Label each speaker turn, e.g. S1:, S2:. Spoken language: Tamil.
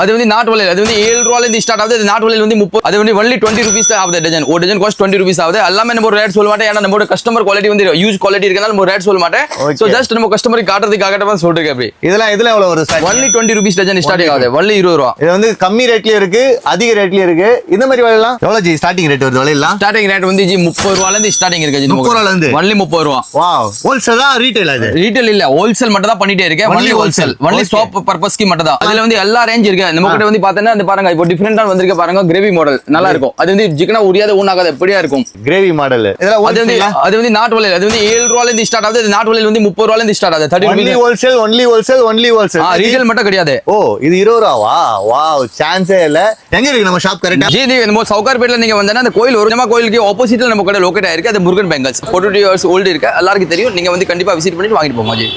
S1: அது வந்து நாட் வளையல். அது வந்து 7 ரூபாயில இருந்து ஸ்டார்ட் ஆகுது. நாட் வளையல் வந்து 30. அது வந்து only 20 rupees தான் ஆகுது டஜன். ஒரு டஜன் காஸ்ட் 20 rupees ஆகுது. எல்லாமே நம்ம ரேட் சொல்ல மாட்டேன். ஏன்னா நம்ம கஸ்டமர் குவாலிட்டி வந்து யூஸ் குவாலிட்டி இருக்கனால நம்ம ரேட் சொல்ல மாட்டேன். சோ ஜஸ்ட் நம்ம கஸ்டமருக்கு காட்டுறதுக்காக தான் சொல்றேன். அப்படி
S2: இதெல்லாம் எவ்வளவு வரும் sir?
S1: only 20 rupees dozen start ஆகுது. only 20 ரூபாய்.
S2: இது வந்து கம்மி ரேட்லயும் இருக்கு, அதிக ரேட்லயும் இருக்கு. இந்த மாதிரி வளையலாம் எவ்வளவு ஜி ஸ்டார்டிங் ரேட் வருது? வளையலாம்
S1: ஸ்டார்டிங் ரேட் வந்து ஜி 30 ரூபாயில இருந்து ஸ்டார்டிங் இருக்கு.
S2: 30 ரூபாயில இருந்து
S1: only 30 ரூபாய்.
S2: வாவ். ஹோல்சேலா ரீட்டைலா? இது
S1: ரீட்டைல் இல்ல, ஹோல்சேல் மட்டும் தான் பண்ணிட்டே இருக்கேன். only ஹோல்சேல், only ஷாப் பர்பஸ்க்கு மட்டும் தான். அதுல வந்து எல்லா ரேஞ்ச் இருக்கு. நம்ம கிட்ட வந்து பாத்தீங்கன்னா இந்த பாருங்க, இப்போ டிஃபரெண்டா வந்திருக்க பாருங்க, கிரேவி மாடல் நல்லா இருக்கும். அது வந்து சிக்கனா உரியாத ஊனாகாத எப்படியா இருக்கும்
S2: கிரேவி மாடல்.
S1: அது வந்து நாட் வளையல். அது வந்து 7 ரூபாயில இருந்து ஸ்டார்ட் ஆகுது. நாட் வளையல் வந்து 30 ரூபாயில இருந்து ஸ்டார்ட் ஆகுது. 30
S2: only wholesale, only wholesale, only wholesale.
S1: Retail மட்டும் கிடையாது.
S2: ஓ, இது 20 ரூபாவா? வாவ், சான்ஸே இல்ல. எங்க இருக்கு நம்ம ஷாப் கரெக்ட்டா?
S1: ஜி நம்ம சவுகார்பேட்ல நீங்க வந்தா அந்த கோயில் ஒருமா கோயிலுக்கு ஆப்போசிட்ல நம்ம கடை லொகேட் ஆயிருக்கு. அது முருகன் பெங்கல்ஸ் 42 years old இருக்கு. எல்லாருக்கும் தெரியும். நீங்க வந்து கண்டிப்பா விசிட் பண்ணிட்டு வாங்கிட்டு போங்க ஜி.